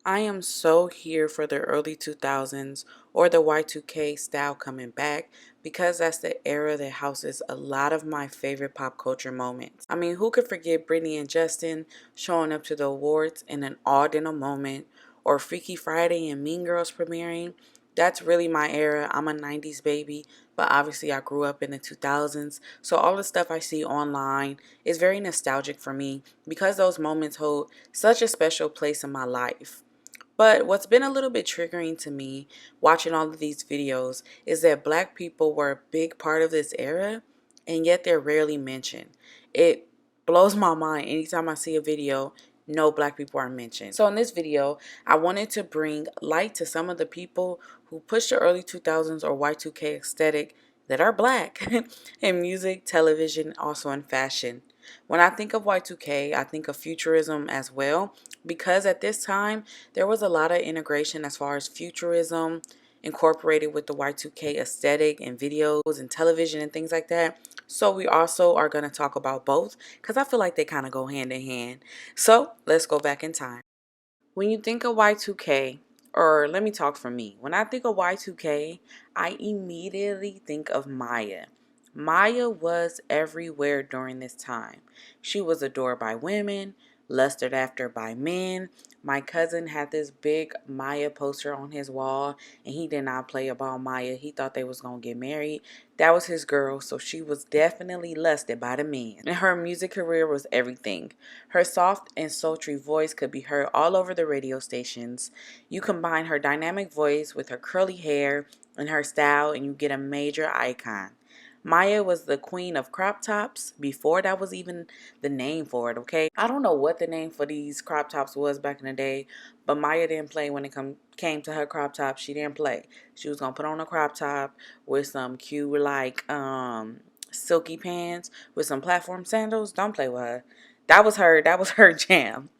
I am so here for the early 2000s or the Y2K style coming back because that's the era that houses a lot of my favorite pop culture moments. I mean, who could forget Britney and Justin showing up to the awards in an all denim moment, or Freaky Friday and Mean Girls premiering? That's really my era. I'm a 90s baby, but obviously I grew up in the 2000s. So all the stuff I see online is very nostalgic for me because those moments hold such a special place in my life. But what's been a little bit triggering to me watching all of these videos is that black people were a big part of this era and yet they're rarely mentioned. It blows my mind anytime I see a video, no black people are mentioned. So in this video, I wanted to bring light to some of the people who pushed the early 2000s or Y2K aesthetic that are black in music, television, also in fashion. When I think of Y2K, I think of futurism as well, because at this time there was a lot of integration as far as futurism incorporated with the Y2K aesthetic and videos and television and things like that. So we also are going to talk about both because I feel like they kind of go hand in hand. So let's go back in time. When you think of Y2K, or let me talk for me. When I think of Y2K, I immediately think of Maya. Maya was everywhere during this time. She was adored by women, lusted after by men. My cousin had this big Maya poster on his wall, and he did not play about Maya. He thought they was going to get married. That was his girl, so she was definitely lusted by the men. And her music career was everything. Her soft and sultry voice could be heard all over the radio stations. You combine her dynamic voice with her curly hair and her style, and you get a major icon. Maya was the queen of crop tops before that was even the name for it, okay? I don't know what the name for these crop tops was back in the day, but Maya didn't play when it came to her crop top. She didn't play. She was going to put on a crop top with some cute like silky pants with some platform sandals. Don't play with her. That was her jam.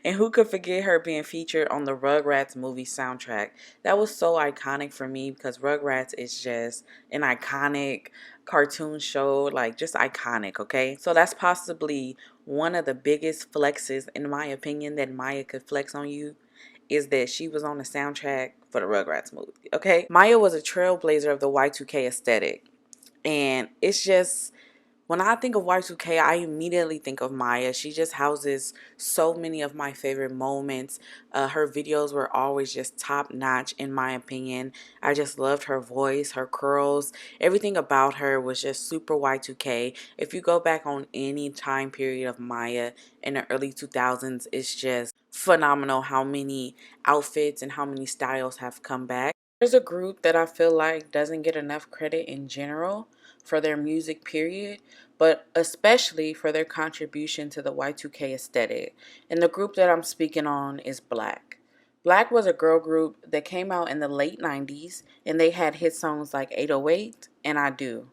And who could forget her being featured on the Rugrats movie soundtrack? That was so iconic for me because Rugrats is just an iconic cartoon show, like just iconic, okay? So that's possibly one of the biggest flexes, in my opinion, that Maya could flex on you, is that she was on the soundtrack for the Rugrats movie, okay? Maya was a trailblazer of the Y2K aesthetic. And it's just, when I think of Y2K, I immediately think of Maya. She just houses so many of my favorite moments. Her videos were always just top notch, in my opinion. I just loved her voice, her curls. Everything about her was just super Y2K. If you go back on any time period of Maya in the early 2000s, it's just phenomenal how many outfits and how many styles have come back. There's a group that I feel like doesn't get enough credit in general for their music, period, but especially for their contribution to the Y2K aesthetic. And the group that I'm speaking on is Black. Black was a girl group that came out in the late 90s, and they had hit songs like 808 and I Do.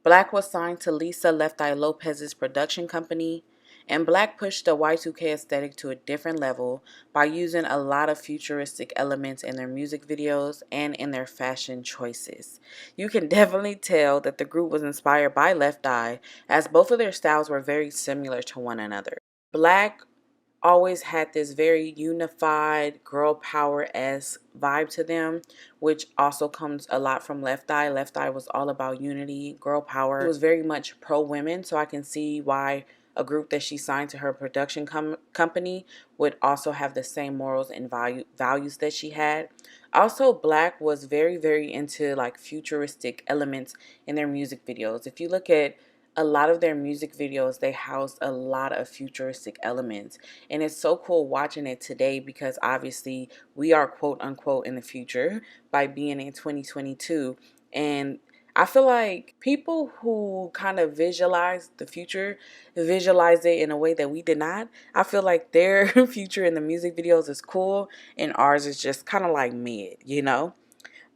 Black was signed to Lisa Left Eye Lopez's production company, and Black pushed the Y2K aesthetic to a different level by using a lot of futuristic elements in their music videos and in their fashion choices. You can definitely tell that the group was inspired by Left Eye, as both of their styles were very similar to one another. Black always had this very unified girl power-esque vibe to them, which also comes a lot from Left Eye. Left Eye was all about unity, girl power. It was very much pro-women, so I can see why a group that she signed to her production company would also have the same morals and values that she had. Also, Black was very, very into like futuristic elements in their music videos. If you look at a lot of their music videos, they house a lot of futuristic elements, and it's so cool watching it today because obviously we are quote unquote in the future by being in 2022. And I feel like people who kind of visualize the future visualize it in a way that we did not. I feel like their future in the music videos is cool and ours is just kind of like mid, you know?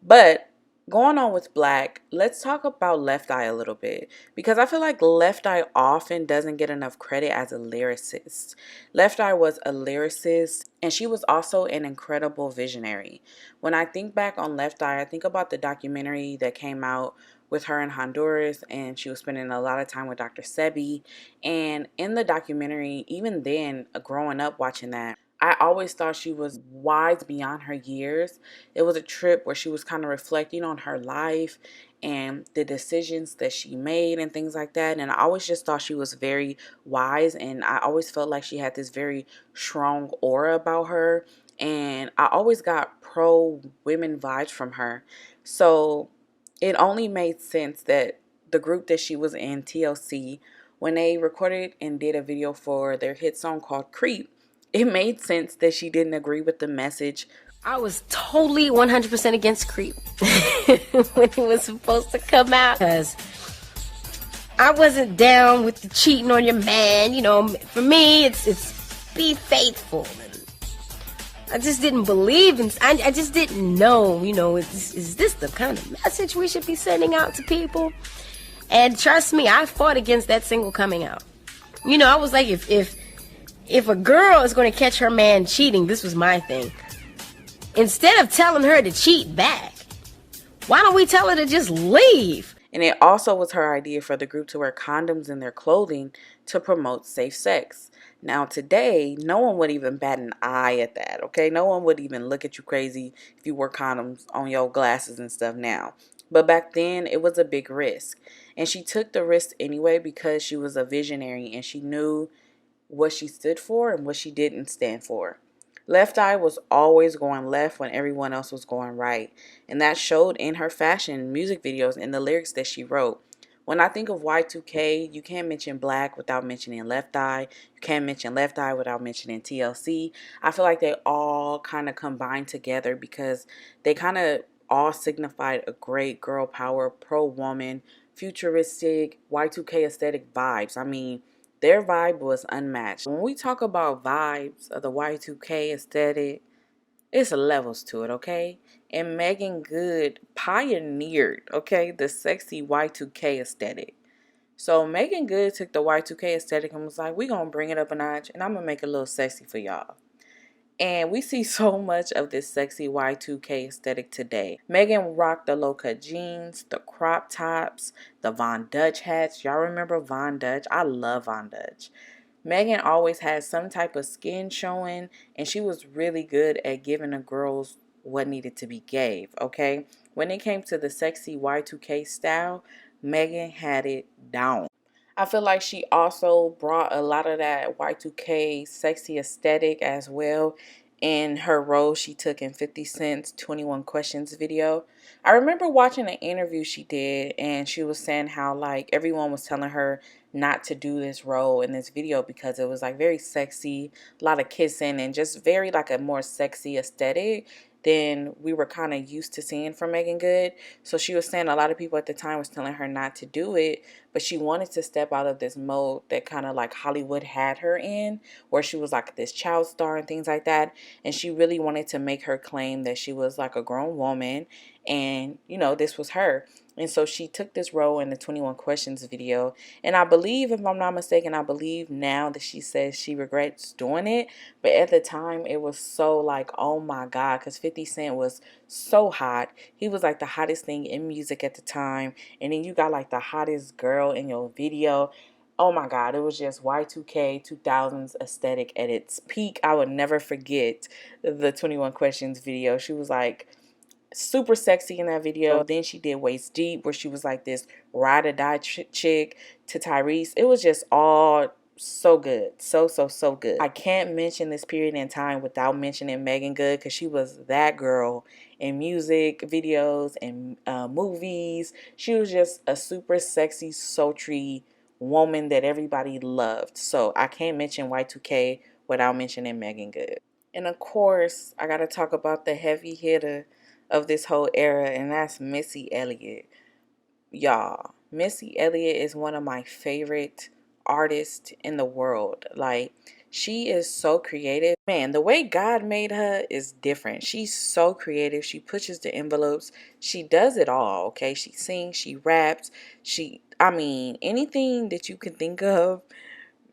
But going on with Black, let's talk about Left Eye a little bit because I feel like Left Eye often doesn't get enough credit as a lyricist. Left Eye was a lyricist and she was also an incredible visionary. When I think back on Left Eye, I think about the documentary that came out with her in Honduras, and she was spending a lot of time with Dr. Sebi. And in the documentary, even then, growing up watching that, I always thought she was wise beyond her years. It was a trip where she was kind of reflecting on her life and the decisions that she made and things like that. And I always just thought she was very wise, and I always felt like she had this very strong aura about her. And I always got pro women vibes from her. So it only made sense that the group that she was in, TLC, when they recorded and did a video for their hit song called Creep, it made sense that she didn't agree with the message. I was totally 100% against Creep when it was supposed to come out, because I wasn't down with the cheating on your man. You know, for me, it's be faithful. I just didn't believe in. I just didn't know. You know, is this the kind of message we should be sending out to people? And trust me, I fought against that single coming out. You know, I was like, if a girl is going to catch her man cheating, this was my thing. Instead of telling her to cheat back, why don't we tell her to just leave? And it also was her idea for the group to wear condoms in their clothing to promote safe sex. Now today, no one would even bat an eye at that, okay? No one would even look at you crazy if you wore condoms on your glasses and stuff now. But back then, it was a big risk. And she took the risk anyway because she was a visionary and she knew what she stood for and what she didn't stand for. Left Eye was always going left when everyone else was going right, and that showed in her fashion, music videos, and the lyrics that she wrote. When I think of Y2K, you can't mention Black without mentioning Left Eye. You can't mention Left Eye without mentioning TLC. I feel like they all kind of combined together because they kind of all signified a great girl power, pro-woman, futuristic, Y2K aesthetic vibes. I mean, their vibe was unmatched. When we talk about vibes of the Y2K aesthetic, it's levels to it, okay? And Megan Good pioneered, okay, the sexy Y2K aesthetic. So Megan Good took the Y2K aesthetic and was like, we're going to bring it up a notch and I'm going to make it a little sexy for y'all. And we see so much of this sexy Y2K aesthetic today. Megan rocked the low-cut jeans, the crop tops, the Von Dutch hats. Y'all remember Von Dutch? I love Von Dutch. Megan always had some type of skin showing, and she was really good at giving the girls what needed to be gave, okay? When it came to the sexy Y2K style, Megan had it down. I feel like she also brought a lot of that Y2K sexy aesthetic as well in her role she took in 50 Cent's 21 Questions video. I remember watching an interview she did, and she was saying how like everyone was telling her not to do this role in this video because it was like very sexy, a lot of kissing, and just very like a more sexy aesthetic than we were kind of used to seeing from Megan Good. So she was saying a lot of people at the time was telling her not to do it, but she wanted to step out of this mode that kind of like Hollywood had her in, where she was like this child star and things like that. And she really wanted to make her claim that she was like a grown woman and, you know, this was her. And so she took this role in the 21 Questions video. And I believe, if I'm not mistaken, I believe now that she says she regrets doing it. But at the time, it was so like, oh my God, because 50 Cent was so hot. He was like the hottest thing in music at the time. And then you got like the hottest girl in your video. Oh my God, it was just Y2K 2000s aesthetic at its peak. I would never forget the 21 Questions video. She was like super sexy in that video. Then she did Waist Deep, where she was like this ride or die chick to Tyrese. It was just all so good. So good. I can't mention this period in time without mentioning Megan Good, because she was that girl in music videos and movies. She was just a super sexy, sultry woman that everybody loved. So I can't mention Y2K without mentioning Megan Good. And of course, I got to talk about the heavy hitter of this whole era, and that's Missy Elliott. Y'all, Missy Elliott is one of my favorite artists in the world. Like, she is so creative. Man, the way God made her is different. She's so creative. She pushes the envelopes. She does it all, okay? She sings, she raps, I mean, anything that you can think of,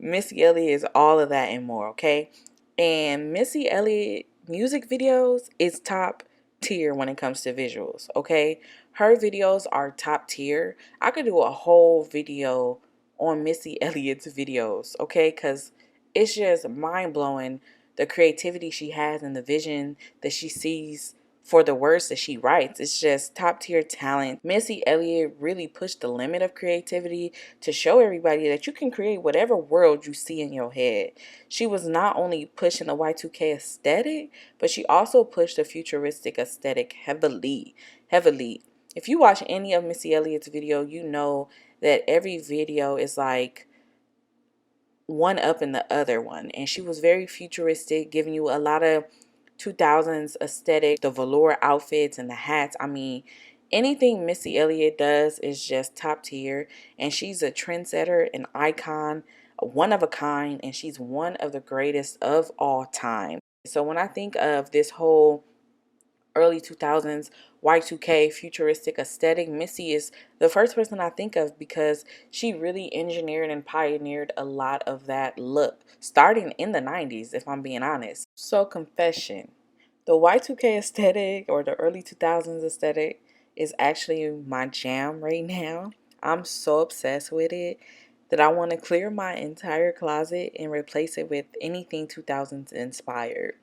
Missy Elliott is all of that and more, okay? And Missy Elliott music videos is top tier when it comes to visuals, okay? Her videos are top tier. I could do a whole video on Missy Elliott's videos, okay? Because it's just mind-blowing the creativity she has and the vision that she sees for the words that she writes. It's just top tier talent. Missy Elliott really pushed the limit of creativity to show everybody that you can create whatever world you see in your head. She was not only pushing the Y2K aesthetic, but she also pushed the futuristic aesthetic heavily. Heavily. If you watch any of Missy Elliott's video, you know that every video is like one up in the other one. And she was very futuristic, giving you a lot of 2000s aesthetic, the velour outfits and the hats. I mean, anything Missy Elliott does is just top tier. And she's a trendsetter, an icon, one of a kind, and she's one of the greatest of all time. So when I think of this whole early 2000s Y2K futuristic aesthetic, Missy is the first person I think of because she really engineered and pioneered a lot of that look, starting in the 90s, if I'm being honest. So, confession, the Y2K aesthetic or the early 2000s aesthetic is actually my jam right now. I'm so obsessed with it that I want to clear my entire closet and replace it with anything 2000s inspired.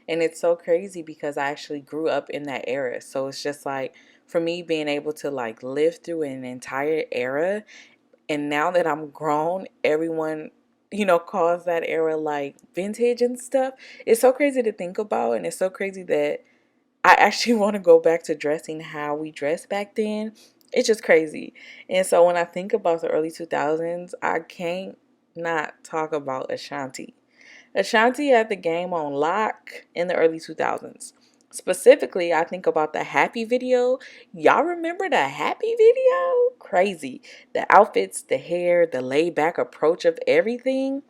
And it's so crazy because I actually grew up in that era. So it's just like for me being able to like live through an entire era, and now that I'm grown, everyone calls that era like vintage and stuff. It's so crazy to think about, and it's so crazy that I actually want to go back to dressing how we dressed back then. It's just crazy. And so when I think about the early 2000s, I can't not talk about Ashanti. Ashanti had the game on lock in the early 2000s. Specifically, I think about the Happy video. Y'all remember the Happy video? Crazy. The outfits, the hair, the laid back approach of everything.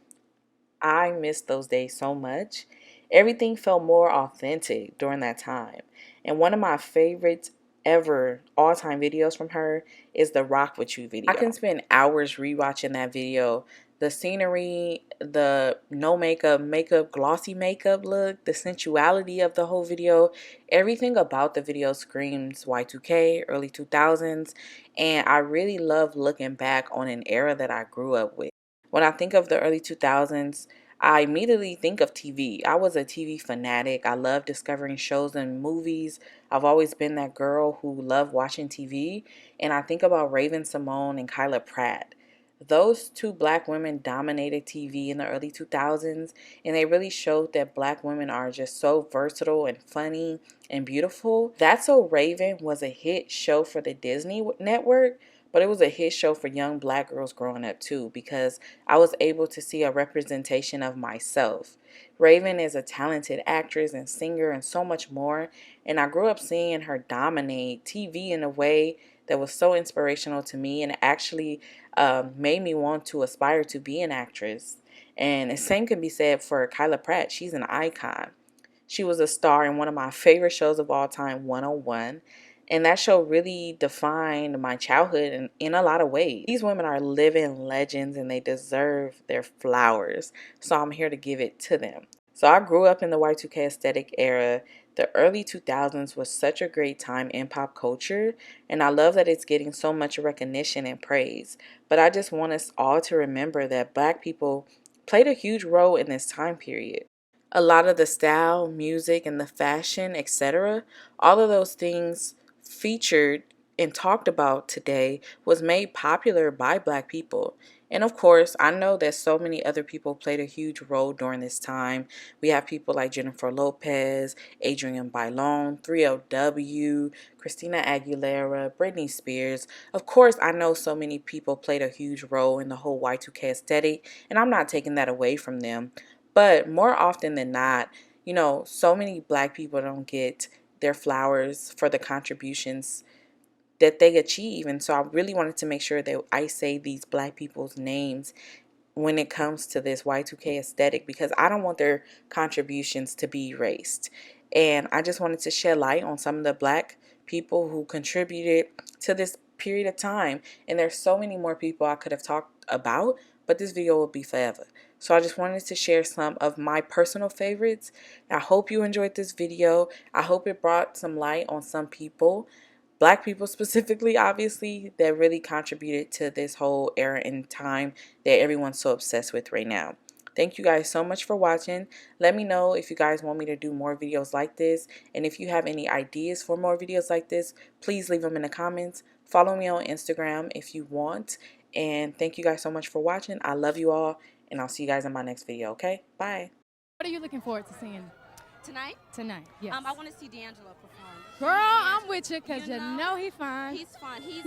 I miss those days so much. Everything felt more authentic during that time. And one of my favorites ever all-time videos from her is the Rock With You video. I can spend hours rewatching that video. The scenery, the no makeup, glossy makeup look, the sensuality of the whole video, everything about the video screams Y2K, early 2000s, and I really love looking back on an era that I grew up with. When I think of the early 2000s, I immediately think of TV. I was a TV fanatic. I love discovering shows and movies. I've always been that girl who loved watching TV. And I think about Raven Symone and Kyla Pratt. Those two black women dominated TV in the early 2000s, and they really showed that black women are just so versatile and funny and beautiful. That's So Raven was a hit show for the Disney network, but it was a hit show for young black girls growing up too, because I was able to see a representation of myself. Raven is a talented actress and singer and so much more, and I grew up seeing her dominate TV in a way that was so inspirational to me, and actually made me want to aspire to be an actress. And the same can be said for Kyla Pratt. She's an icon. She was a star in one of my favorite shows of all time, 101. And that show really defined my childhood in a lot of ways. These women are living legends and they deserve their flowers. So I'm here to give it to them. So I grew up in the Y2K aesthetic era. The early 2000s was such a great time in pop culture, and I love that it's getting so much recognition and praise. But I just want us all to remember that black people played a huge role in this time period. A lot of the style, music, and the fashion, etc., all of those things featured and talked about today was made popular by black people. And of course, I know that so many other people played a huge role during this time. We have people like Jennifer Lopez, Adrienne Bailon, 3LW, Christina Aguilera, Britney Spears. Of course, I know so many people played a huge role in the whole Y2K aesthetic, and I'm not taking that away from them. But more often than not, so many black people don't get their flowers for the contributions that they achieve. And so I really wanted to make sure that I say these black people's names when it comes to this Y2K aesthetic, because I don't want their contributions to be erased. And I just wanted to shed light on some of the black people who contributed to this period of time. And there's so many more people I could have talked about, but this video will be forever. So I just wanted to share some of my personal favorites. I hope you enjoyed this video. I hope it brought some light on some people, black people specifically, obviously, that really contributed to this whole era in time that everyone's so obsessed with right now. Thank you guys so much for watching. Let me know if you guys want me to do more videos like this. And if you have any ideas for more videos like this, please leave them in the comments. Follow me on Instagram if you want. And thank you guys so much for watching. I love you all. And I'll see you guys in my next video, okay? Bye. What are you looking forward to seeing Tonight? tonight? Yes. I want to see D'Angelo perform. Girl, I'm with you because you know he fine. He's fun. He's